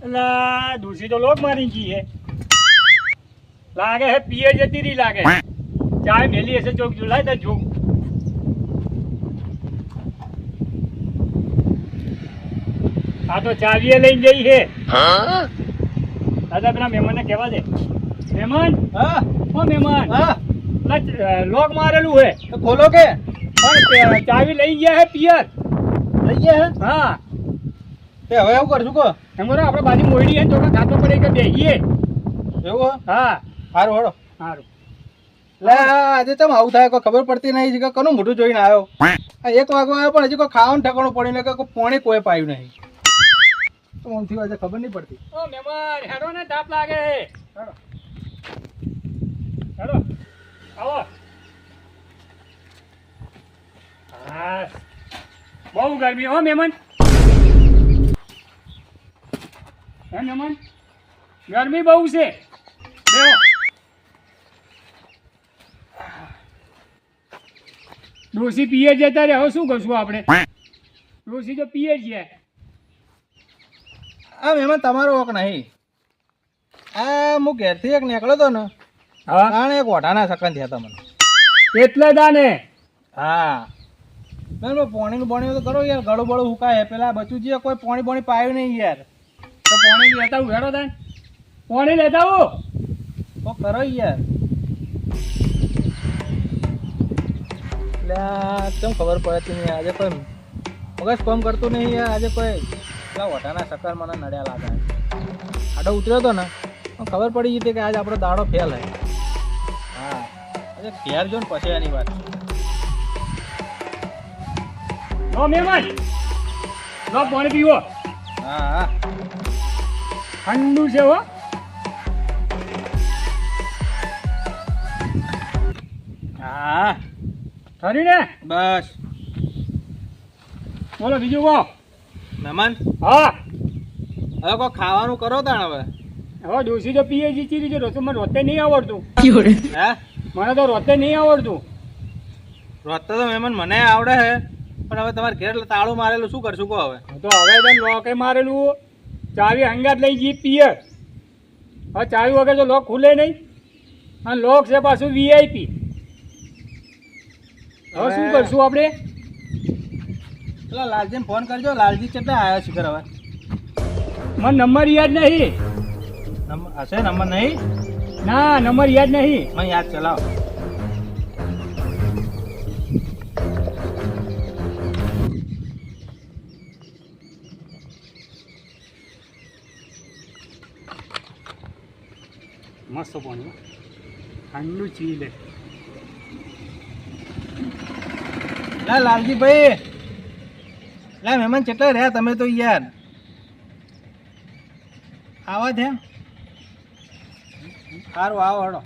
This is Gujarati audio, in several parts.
એટલે દૂસરી તો લોક મારી ગઈ હે લાગે હે પીએ જતી રહી લાગે ચાય મેલી હશે ચોક જોલાય તો જો આ તો ચાવીએ લઈને જઈ છે દાદા પેલા મહેમાનને કહેવા દે મહેમાન હા ઓ મહેમાન હા લોક મારેલું હે તો ખોલો કે પણ ચાવી લઈ ગયા હે પિયર લઈ ગયા હે હા તે હવે એવું કરશું કો તમારો આપણે બાજુ મોડી હે તો ખાતો પડે કે બેહીએ એવું હા સારું હળો સારું લે આજે તમે આવું થાય કોઈ ખબર પડતી નહીં કે કોનું મોઢું જોઈને આવ્યો આ 1 વાગવા આવ્યો પણ હજી કોઈ ખાવાનું ઠેકાણું પડ્યું ને કે કોઈ પાણી કોઈ પાયું નહીં તો આમથી આજે ખબર નહીં પડતી ઓ મહેમાન હેડો ને તાપ લાગે હે હેડો હેડો આવો હા બહુ ગરમી હો મહેમાન હે મહેમાન ગરમી બહુ છે બેહો ડોસી પીએ જતા રે હવે શું કરશું આપણે ડોસી તો પીએ જ છે આ મહેમાન તમારો વોક નહીં આ હું ઘેરથી એક નીકળ્યો હતો ને હા તાણે એક ઓઢાના સકન થયા હતા મને એટલે દાને હા મેં પાણીનું પાણી તો કરો યાર ગળું બળું હુકાય પેલા બચુજીએ કોઈ પાણી પાણી પાયું નહીં યાર તો પાણી લેતા આવું હેડો તાન પાણી લેતા આવું તો કરો યાર કેમ ખબર પડતી નહીં આજે કોઈ મગજ કામ કરતું નહીં યાર આજે કોઈ પેલા ઓઢાના સકર મને નડ્યા લાગે આડો ઉતર્યો હતો ને તો ખબર પડી ગઈ હતી કે આજે આપણો દાડો ફેલ હે હા આજે ઘેર જો ને પછી એની વાત લો મહેમાન લો પાણી પીવો હા હા ઠંડુ છે હો હા ખરી ને બસ બોલો બીજું કહો મહેમાન હા હવે કોઈ ખાવાનું કરો તાણ હવે હવે ડોસી તો પીએ જીતી રહી છે રસોઈ મને રોતે નહીં આવડતું હે મને તો રોતે નહીં આવડતું રોજતા તો મહેમાન મને આવડે હે પણ હવે તમારે ઘેર તાળું મારેલું શું કરશું કહો હવે તો હવે તને લોકે મારેલું ચાવી હંગાત લઈ જી પીએ હવે ચાવી વગર તો લોક ખુલે નહીં અને લોક છે પાછું વીઆઈપી હવે શું કરશું આપણે પેલા લાલજીને ફોન કરજો લાલજી કેટલા આવ્યા છે હવે મને નંબર યાદ નહીં નંબર હશે નંબર નહીં ના નંબર યાદ નહીં મને યાદ ચલાવો મસ્ત પાણી ઠંડુ ચી લે લા લાલજી ભાઈ લા મહેમાન કેટલા રહ્યા તમે તો યાર આવા છે સારું આવો હડો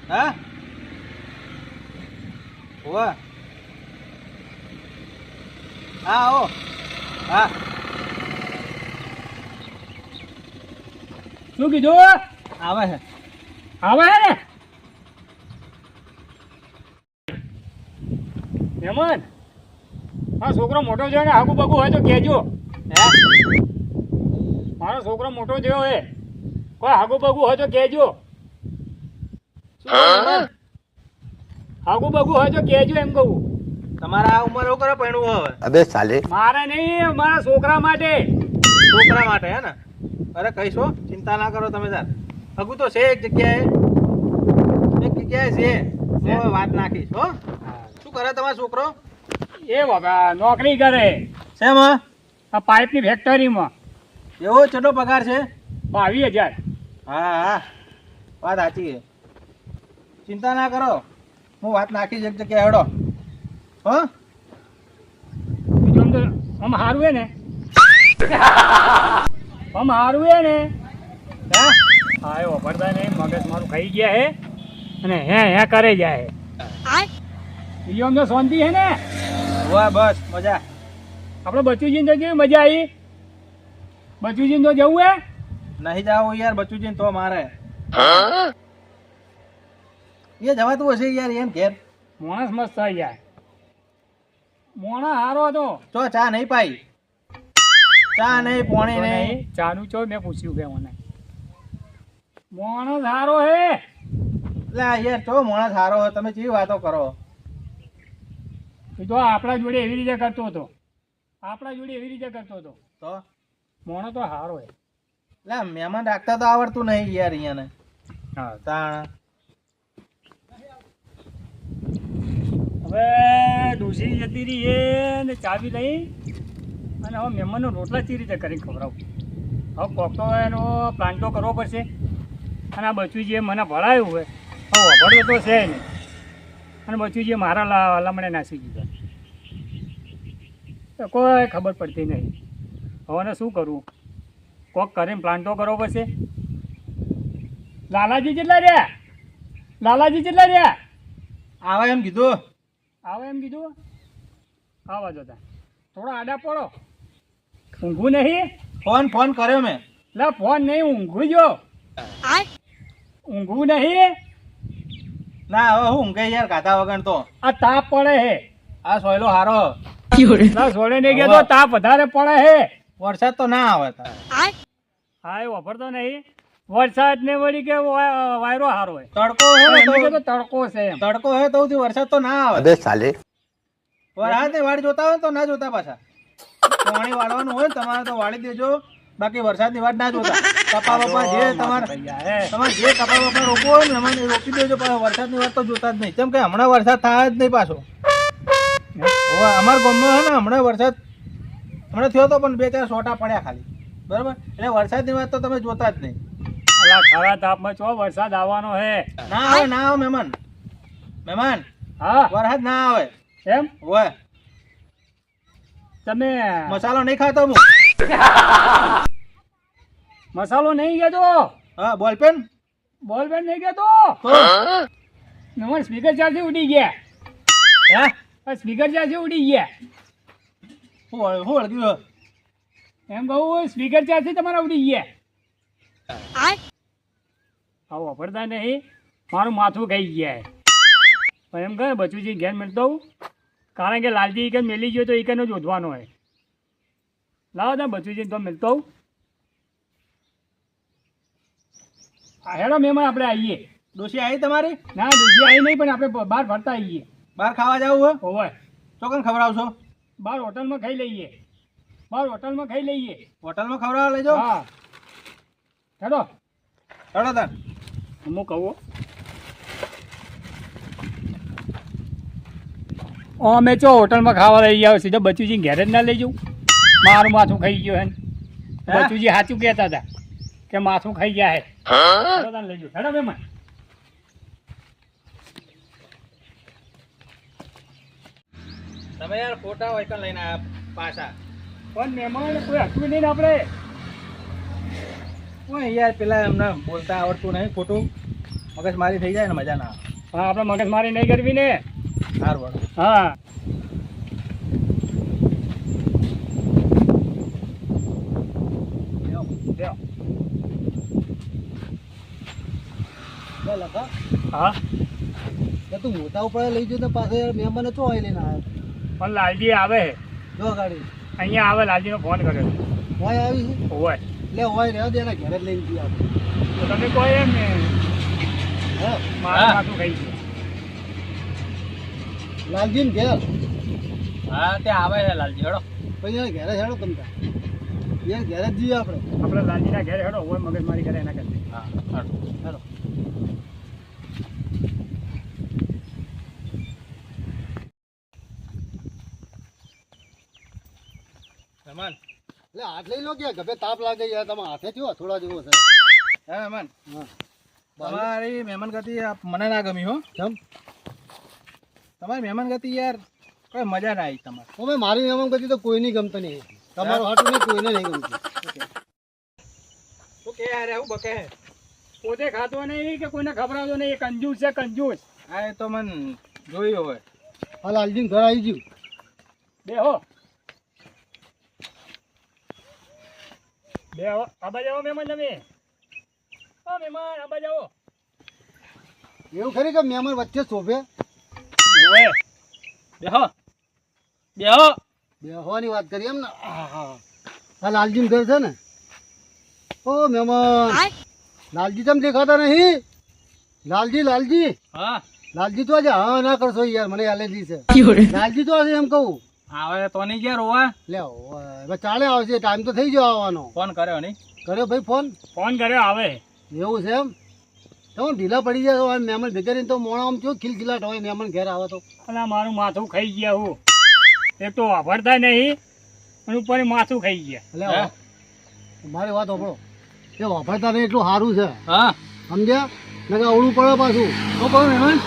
હા હોવા હા આવો હા શું કીધું આવે છે આવે હે ને મહેમાન હા છોકરો મોટો થયો ને આગુ બાગુ હોય તો કહેજો હે મારો છોકરો મોટો થયો હે કોઈ આગુ બાગુ હોય તો કહેજો આગુ બાગુ હોય તો કહેજો એમ કહું તમારા આ ઉંમર એવું કરો પૈણું હવે અબે સાલે મારે નહીં મારા છોકરા માટે છોકરા માટે હે ને અરે કહીશો ચિંતા ના કરો તમે તાર હગું તો છે એક જગ્યાએ છે હું વાત નાખીશ હો શું કરે તમારો છોકરો એ બાબા નોકરી કરે શેમાં આ પાઇપની ફેક્ટરીમાં એવો ચટો પગાર છે 22,000 હા હા વાત સાચી છે ચિંતા ના કરો હું વાત નાખીશ એક જગ્યાએ હેડો હો બીજું આમ તો આમ સારું હે ને આમ સારું હે ને હા હા એ વાપરતા નહીં મગજ મારું ખાઈ ગયા હે અને હે કરે જાય બીજું આમ તો શાંતિ હે ને વાહ બસ મજા આપણે બચુજીને તો કેવી મજા આવી બચુજીને તો જવું હે નહીં જાવ યાર બચુજીને તો મારે એ જવાતું હશે યાર એમ ઘેર માણસ મસ્ત થઈ જાય મોણા હારો હતો ચો ચા નહીં પાઈ ચા નહીં પોણી નહીં ચાનું ચો મેં પૂછ્યું કે મને માણસ સારો હે એટલે યાર ચો માણસ સારો હોય તમે કેવી વાતો કરો એ તો આપણા જોડે એવી રીતે કરતો હતો તો મોણો તો સારો હે એટલે મહેમાન રાખતા તો આવડતું નહીં યાર અહીંયાને હા તાણ હવે ડોસી જતી રહી એ ને ચાવી લઈ અને હવે મહેમાનનો રોટલા કેવી રીતે કરીને ખવડાવું હવે કોક તો એનો પ્લાન તો કરવો પડશે અને આ બચ્ચું જે મને ભણાયું હોય હવે વભળતો તો છે નહીં અને બચ્ચું જે મારા લમણે નાસી દીધા તો કોઈ ખબર પડતી નહીં હવે શું કરવું કોક કરીને પ્લાન તો કરવો પડશે લાલાજી કેટલા રહ્યા આવે એમ કીધું આવે એમ કીધું આવા જોતા થોડો આડા પડો ઊંઘું નહીં ફોન કર્યો મેં લે ફોન નહીં ઊંઘું જો ઊંઘું નહીં ના હવે હું ઊંઘે યાર ગાધા વગર તો આ તાપ પડે હે આ સોયલો હારો ના સોળે નહીં ગયા તો તાપ વધારે પડે હે વરસાદ તો ના આવે તાર. હા એ વાપરતો નહીં વરસાદ ને વળી કે વાયરો હારો હોય તડકો હે ને એમ તો કે તડકો છે એમ તડકો હે તો સુધી વરસાદ તો ના આવે અબે સાલે વરસાદ ની વાડ જોતા હોય તો ના જોતા પાછા પાણી વાળવાનું હોય ને તમારે તો વાળી દેજો બાકી વરસાદ ની વાડ ના જોતા કપા બપા જે તમારે જે કપા બપા રોપવો હોય ને એમાં રોપી દેજો પાછા વરસાદ ની વાત તો જોતા જ નહીં કેમ કે હમણાં વરસાદ થાય જ નહીં પાછો અમારા ગામમાં હે ને હમણાં વરસાદ હમણાં થયો તો પણ 2-4 સોટા પડ્યા ખાલી બરાબર એટલે વરસાદની વાત તો તમે જોતા જ નહીં અલા ખરા તાપમાં ચો વરસાદ આવવાનો હે ના આવે મહેમાન હા વરસાદ ના આવે એમ હોય તમે મસાલો નહીં ખાતો હું મસાલો નહીં ગયો હા બોલપેન બોલ બેન નહીં ગયો સ્પીકર ચાર્જથી ઉડી ગયા હે સ્પીકર ચાર્જથી ઉડી ગયા હું વળગ્યું એમ કહું સ્પીકર ચાર્જથી તમારા ઉડી ગયા આવો વાપરતા નહીં મારું માથું ખાઈ ગયા પણ એમ કહે બચુજી ઘેર મળતો હોઉં કારણ કે લાલજી ઈકન મેલી ગયો તો ઈકન જ ઓધવાનો હોય લાવો તમે બચુજી તો મળતો હોઉં હેડો મહેમાન આપણે આવીએ ડોસી આવી તમારી ના દૂસરી આવી નહીં પણ આપણે બહાર ફરતા આવીએ બહાર ખાવા જવું હોય હોય ચોકન ખવડાવશો બહાર હોટલમાં ખાઈ લઈએ હોટલમાં ખવડાવવા લઈ જાઓ હા હેડો હેડો તાન હું કહું અમે ચો હોટલમાં ખાવા લઈ જાવ સીધો બચુજી ઘેર જ ના લઈ જવું મારું માથું ખાઈ ગયું હે બચુજી સાચું કહેતા હતા કે માથું ખાઈ ગયા હે હેડો તાન લઈ જાઉં હેડો મહેમાન તમે યાર ખોટા હોય કન લઈને આયા પાછા પણ મહેમાન કોઈ હતું નહીં ને આપણે ઓય યાર પેલા એમને બોલતા આવડતું નહીં ખોટું મગજ મારી થઈ જાય ને મજા ના આવે હા આપણે મગજ મારી નહીં કરવી ને સારું વાળું હા હા તું મોટા ઉપર લઈ જતો પાસે મહેમાન તો હોય લઈને આવ્યો પણ લાલજી આવે છે જો ગાડી અહીંયા આવે લાલજીનો ફોન કર્યો હોય આવી છે હોય એટલે હોય રહેવા દે એના ઘરે જ લઈને જઈએ આપણે તો તમે કોઈ એમ ને હા મારું માથું ખાઈ ગયું લાલજી ને ઘેર હા તે આવે છે લાલજી હેડો પછી એના ઘરે હેડો તમતા એને ઘરે જ જઈએ આપણે આપણે લાલજીના ઘેર હેડો હોય મગજ મારી કરે એના કરતા હા હેડો મહેમાન એટલે હાથ લઈ લો કે ગભે તાપ લાગે યાર તમે હાથે થયો થોડા જેવો છે હે મહેમાન હા તમારી મહેમાન ગતિ મને ના ગમી હો કેમ તમારી મહેમાન ગતિ યાર કોઈ મજા ના આવી તમારે અમે મારી મહેમાન ગતિ તો કોઈ નહીં ગમતો નહીં તમારું હાટું નહીં કોઈને નહીં ગમતું શું કે યાર એવું બકે પોતે ખાતો નહીં કે કોઈને ખવડાવતો નહીં એ કંજૂસ છે કંજૂસ હા એ તો મને જોયું હોય હા લાલજી ઘર આવી ગયું બેહો આબા જાઓ મહેમાન તમે હા મહેમાન આબા જાઓ એવું ખરી કે મહેમાન વચ્ચે શોભે બેહો બેહો બેહવાની વાત કરી એમ ને હા હા આ લાલજી ઘર છે ને? ઓ મહેમાન, લાલજી તમે દેખાતા નહીં? લાલજી લાલજી હા લાલજી તો આજે હા ના કરશો યાર, મને એલર્જી છે. લાલજી તો આજે એમ કહું આવે તો નહીં ગયા રોવા. લે હવે ચાલે આવશે, ટાઈમ તો થઈ ગયો આવવાનો. ફોન કર્યો નહીં? કર્યો ભાઈ ફોન? ફોન કર્યો આવે. એવું છે એમ? તમે ઢીલા પડી જાય હવે મહેમાન ભેગા રહીને તો મોણા આમ કેવું ખિલખિલાટ હોય મહેમાન ઘેર આવે તો. અને મારું માથું ખાઈ ગયા હું. એક તો વાપરતા નહીં અને ઉપર માથું ખાઈ ગયા. એટલે મારી વાત સાંભળો, એ વાપરતા નહીં એટલું સારું છે, હા સમજ્યા? નકર અવળું પડે પાછું. શું કહું મહેમાન?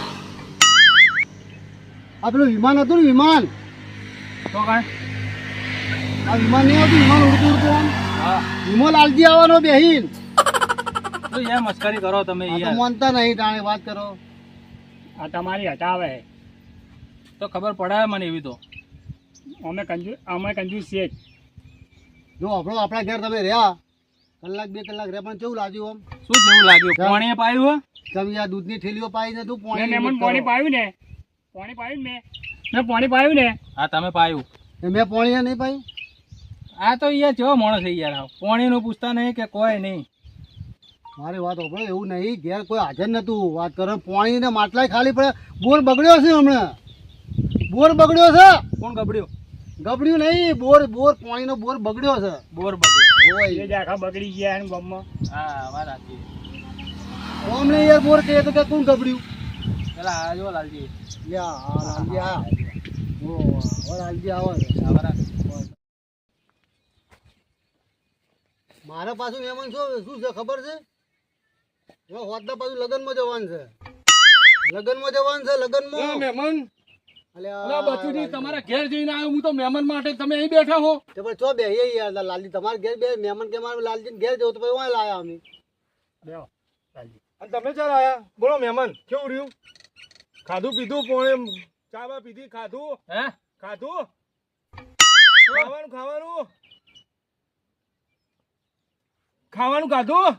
આ પેલું વિમાન હતું ને, વિમાન, તો કાંઈ આ વિમાન નહીં આવતું, વિમાન ઉડતું ઉડતું આમ હા વિમો લાલજી આવવાનો બેહીન. તો યાર મસ્કરી કરો તમે આ તો યાર. માનતા નહીં, તાણે વાત કરો. આ તમારી હટાવે. તો ખબર પડાય મને એવી તો. અમે કંજૂસ છીએ જ. જો આપણો આપણા ઘેર તમે રહ્યા કલાક બે કલાક રહ્યા પણ કેવું લાગ્યું આમ? શું જેવું લાગ્યું? પાણી પાયું તમે આ દૂધની થેલીઓ પાઈ ને તું મેં મહેમાન પાણી પાણી પાયું ને, પાણી પાયું ને મેં પાણી પાયું ને. હા તમે પાયું. મેં પાણી નહીં પાયું. આ તો યાર કેવો માણસ છે યાર, પાણી નું પૂછતા નહીં કે કોઈ નહીં. મારી વાત સાંભળો, એવું નહીં, ઘેર કોઈ હાજર નતું. વાત કરો પાણી ને માટલાય ખાલી પડે. બોર બગડ્યો છે હમણાં, બોર બગડ્યો છે. કોણ ગબડ્યું? ગબડ્યું નહીં, બોર બોર પાણીનો બોર બગડ્યો છે. બોર બગડ્યો. એ જ આખા બગડી ગયા એનું ગામમાં. હા વાત સાચી. અમને યાર બોર કહે તો કે કોણ ગબડ્યું? પેલા આ જો લાલજી. યા હા લાલજી આ ઓ હવે લાલજી આવે છે. મારા પાછું મહેમાન શું છે ખબર છે? હવે હોદના પાછું લગ્નમાં જવાનું છે, લગ્નમાં જવાનું છે, લગ્નમાં. મહેમાન અલ્યા બચુજી તમારા ઘેર જઈને આવ્યો હું તો મહેમાન માટે, તમે અહીં બેઠા હો. તે પણ ચો બે યાર લાલજી તમારે ઘેર બે મહેમાન કે મારે લાલજી ઘેર જવું તો પછી વાય લાયા અમે. બેહો, ચાલજી. અને તમે ચાલ આયા બોલો મહેમાન કેવું રહ્યું? ખાધું પીધું પોણે ચા બા પીધી? ખાધું હે ખાધું ખાવાનું ખાવાનું ખાવાનું ખાધું?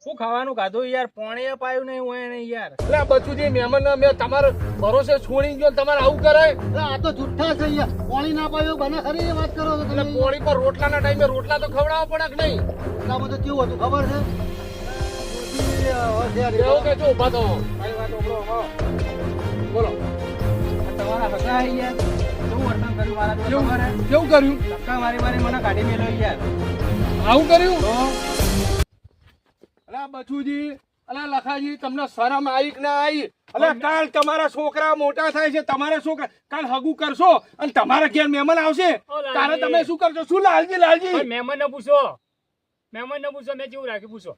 શું ખાવાનું ખાધું યાર? પાણી પાયું નહીં હોય નહીં યાર. એટલે બચુજી મહેમાન મેં તમારા ભરોસે છોડી ગયો, તમારે આવું કરાય? અરે આ તો જુઠ્ઠા છે યાર, પાણી ના પાયું બને ખરી એ વાત કરો છો એટલે તમે. પોણી પર રોટલાના ટાઈમે રોટલા તો ખવડાવવા પડે કે નહીં? એટલામાં તો કેવું હતું ખબર છે? એવું કે જો ઉભા થો. મારી વાત સાંભળો, હો. બોલો આ તમારા હસા યાર શું વર્તન કર્યું મારા જોડે કેવું ખબર હે? કેવું કર્યું? ધક્કા મારી મારી મને કાઢી મેલ્યો યાર. આવું કર્યું? તો અલા બચુજી, અલા લખાજી, તમને શરમ આવી કે ના આવી? અલા કાલ તમારા છોકરા મોટા થાય છે, તમારા છોકરા કાલ હગું કરશો અને તમારા ઘેર મહેમાન આવશે લાલજી. તારે તમે શું કરશો? શું લાલજી લાલજી? પણ મહેમાનને પૂછો, મહેમાનને પૂછો મેં કેવું રાખ્યું પૂછો.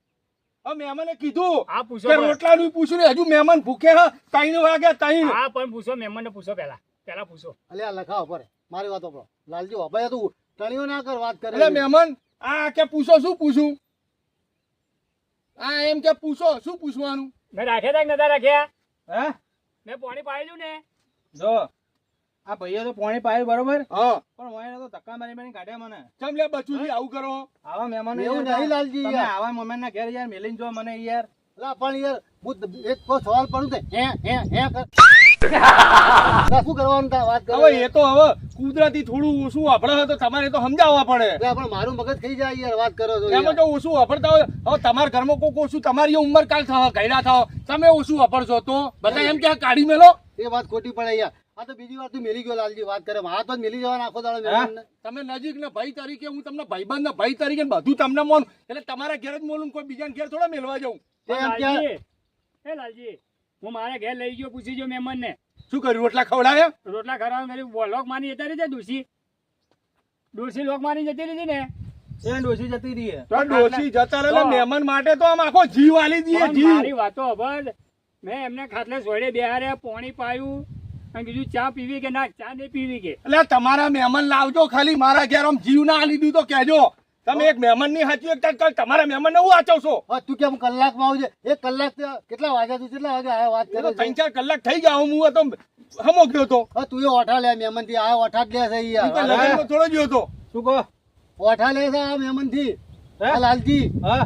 હવે મહેમાને કીધું હા પૂછો કે પણ. રોટલાનું પૂછ્યું ને હજુ મહેમાન ભૂખે હ 3 વાગ્યા 3. હા પણ પૂછો, મહેમાનને પૂછો પહેલા પૂછો. અલ્યા લખાવો પર મારી વાત સાંભળો. લાલજી વાભાઈ તું ટણીઓ ના કર, વાત કરે. એટલે મહેમાન આ કે પૂછો શું પૂછું? આ એમ કે પૂછો શું પૂછવાનું? મેં રાખ્યા તા કે નતા રાખ્યા? હે મેં પાણી પાયેલું ને. જો આ ભાઈએ તો પાણી પાયું બરોબર, હા પણ વાયને તો ધક્કા મારી મારી કાઢ્યા મને. ચમ લે બચુજી આવું કરો? આવા મહેમાનો એવું યાર, નહીં લાલજી તમે યાર. આવા મહેમાનના ઘેર યાર મેલીને જો મને યાર. અલા પણ યાર હું એક કોઈ સવાલ પડું તે હે કર. અલા શું કરવાનું તા વાત કરો. હવે એ તો હવે કુદરતી થોડું ઓછું વાપરે તો તમારે તો સમજાવવા પડે. અલા પણ મારું મગજ ખાઈ જાય યાર, વાત કરો છો એમાં યાર. તો ઓછું વાપરતા હોય. હવે તમારા ઘરમાં કોઈ ઓછું, તમારી ઉંમર કાલ થાવ ગયડા થાવ, તમે ઓછું વાપરશો તો બધા એમ કે આ કાઢી મેલો. એ વાત ખોટી પડે યાર. આ તો બીજી વાર તું મેલી ગયો લાલજી, વાત કરે. હા તો જ મેલી જવાના આખો દાડો મહેમાનને. તમે નજીક ના ભાઈ તરીકે, હું તમને ભાઈબંધ ના ભાઈ તરીકે બધું તમને મોન, એટલે તમારા ઘેર જ મોલું, કોઈ બીજા ઘેર થોડા મેલવા જાઉં. તે એમ કે લાલજી, એ લાલજી, હું મારા ઘેર લઈ ગયો, પૂછી જો મહેમાનને. શું કર્યું? રોટલા ખવડાયા? રોટલા ખવડાવવા લોક મારી જતી રહી છે ડોસી લોક મારી જતી રહી ને. એ ડોસી જતી રહી હે. તો ડોશી જતા રહે મહેમાન માટે તો આમ આખો જીવ આલી દઈએ, પણ જીવ. મારી વાતો અભર. મેં એમને ખાટલે સોડે બેહારે, પાણી પાયું અને કીધું ચા પીવી કે ના, ચા નહીં પીવી કે. એટલે તમારા મહેમાન લાવજો, ખાલી મારા ઘેર આમ જીવ ના આલી દીધું તો કહેજો. તમે એક મહેમાન ની હાચી એકતા કાલ તમારા મહેમાન ને હું વાંચવશો? હા તું કેમ કલાકમાં આવજે? એક કલાક કેટલા વાગ્યા તું કેટલા વાગે આયા? વાત એ તો કરે 3-4 કલાક થઈ ગયા, હું તો હમો ગયો તો. હા તું એ ઓઠા લે મહેમાન થી. આ ઓઠા જ લે છે હું તો યાર, લગનમાં થોડો ગયો તો. શું કહો? ઓઠા લે છે આ મહેમાન થી. હે? આ લાલજી હા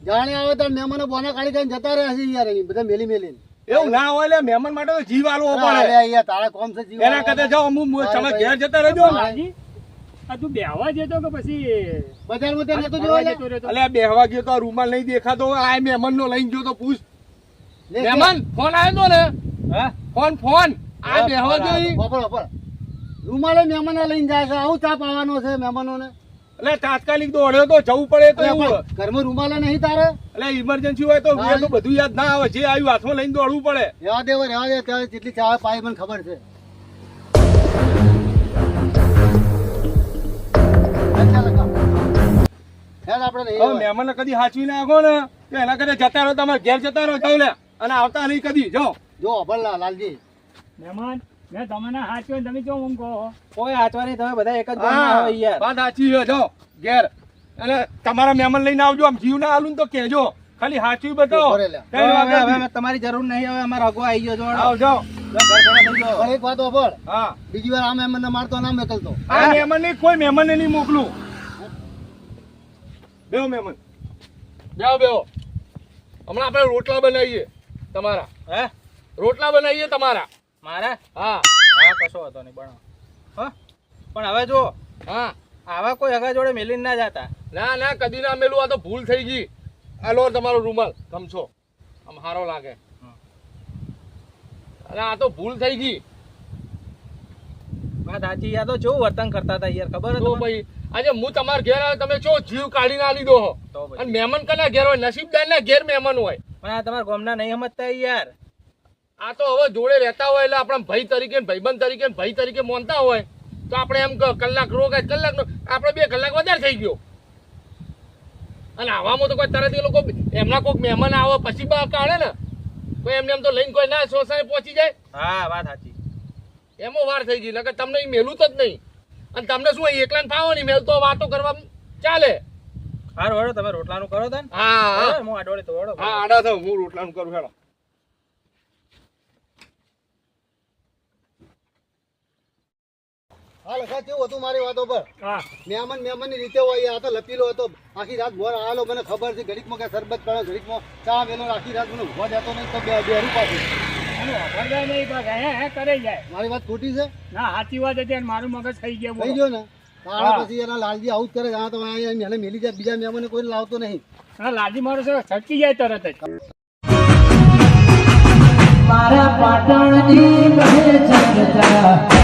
જાણે આવે તો મહેમાનો બોના કાઢી કાઢીને જતા રહ્યા છે યાર, અહીં બધા મેલી મેલી. એવું ના હોય, લે મહેમાન માટે તો જીવ આલવો પડે. અરે યાર તારા કોમ છે જીવ. એના કરતા જાઓ, હું તમે ઘેર જતા રહેજો. લાલજી, આ તું બેહવા જતો કે પછી બજારમાં ત્યાં નતો ફરવા જોયો જતો રહ્યો તો? અલ્યા બેહવા ગયો તો આ રૂમાલ નહીં દેખાતો આ મહેમાન નો લઈને ગયો તો પૂછ લે, મહેમાન ફોન આવ્યો તો ને હા ફોન આ બેહવા ગયો ઈ. વાપર રૂમાલે મહેમાનો લઈને જાય છે આવું તાપ આવવાનો છે મહેમાનોને એટલે તાત્કાલિક દોડ્યો તો જવું પડે તો એવું ઘરમાં રૂમાલે નહીં તારે એટલે ઇમરજન્સી હોય તો એ તો બધું યાદ ના આવે જે આવ્યું હાથમાં લઈને દોડવું પડે રહેવા દે ત્યાં જેટલી ચા પાઈ મને ખબર છે આપણે હવે મહેમાનને કદી હાચવી નાખો ને તો એના કરતા જતા રહો તમારે ઘેર જતા રહો જાવ લે અને આવતા નહીં કદી જો જો અભલ લાલજી મહેમાન મેં તમને હાચ્યો ને તમે કેમ ઊંઘ કહો? કોઈ હાચવાની તમે બધા એક જ ગામના હા હોય યાર. વાત સાચી છે જો ઘેર અને તમારા મહેમાન લઈને આવજો આમ જીવ ના આલું ને તો કહેજો ખાલી હાચવી બતાવો બરોબર લે. કઈ વાગે હવે અમે તમારી જરૂર નહીં હવે અમારો અગો આવી ગયો જો આવજો પણ એક વાત અભળ હા બીજી વાર આ મહેમાનને મારતો ના મોકલતો આ મહેમાન નહીં કોઈ મહેમાન નહીં મોકલું બેહો મહેમાન બેહો હમણાં આપણે રોટલા બનાવીએ તમારા હે રોટલા બનાવીએ તમારા મારા હા હા કશો હતો નહીં બનાવો હા પણ હવે જો હા આવા કોઈ હગા જોડે મેલીને ના જાતા. ના કદી ના મેલું આ તો ભૂલ થઈ ગઈ આ લો તમારો રૂમાલ ગમશો આમ હારો લાગે અને આ તો ભૂલ થઈ ગઈ વાત સાચી યાર તો કેવું વર્તન કરતા હતા યાર ખબર તો હતો ભાઈ આજે હું તમારા ઘેર આવ્યો તમે ચો જીવ કાઢી ના લીધો હો તો ભાઈ. અને મહેમાન કના ઘેર હોય નસીબદાર ના ઘેર મહેમાન હોય પણ આ તમારા ગામના નહીં સમજતા યાર. આ તો હવે જોડે રહેતા હોય એટલે આપણા ભાઈ તરીકે ને ભાઈબંધ તરીકે ને ભાઈ તરીકે માનતા હોય તો આપણે એમ કલાક રોકાય કલાકનો આપણે 2 કલાક વધારે થઈ ગયો અને આવામાં તો કોઈ તરત એ લોકો એમના કોઈક મહેમાન આવે પછી બહાર કાઢે ને કોઈ એમને એમ તો લઈને કોઈ ના સોસાય પહોંચી જાય હા વાત સાચી. એમાં વાર થઈ ગઈ નકર તમને ઈ મેલું તો જ નહીં અને તમને શું હોય એકલાને ફાવો નહીં મેલ તો વાતો કરવા ચાલે હારું હેડો તમે રોટલાનું કરો તા ને હા હા હું આડોળે તો હેડો. હા આડા થાવ હું રોટલાનું કરું હેડો હા લખા કેવું હતું મારી વાતો પર હા મહેમાનની રીતે હોય આ તો લપીલો હતો આખી રાત મોર આવેલો મને ખબર છે ઘડીકમાં કે શરબત પડે ઘડીકમાં ચા વેલો આખી રાત મને ઉભા જતો નહીં તો બેરું પાછું એનું વાપરતા નહીં બસ હે કરે જાય. મારી વાત ખોટી છે ના સાચી વાત હતી અને મારું મગજ થઈ ગયું થઈ ગયો ને તાળા પછી એના લાલજી આવું જ કરે જાણે તો અહીંયા મેલે મેલી જાય બીજા મહેમાને કોઈ લાવતો નહીં હા લાદી મારો છે છટકી જાય તરત જ. મારા પાટણની કહે છે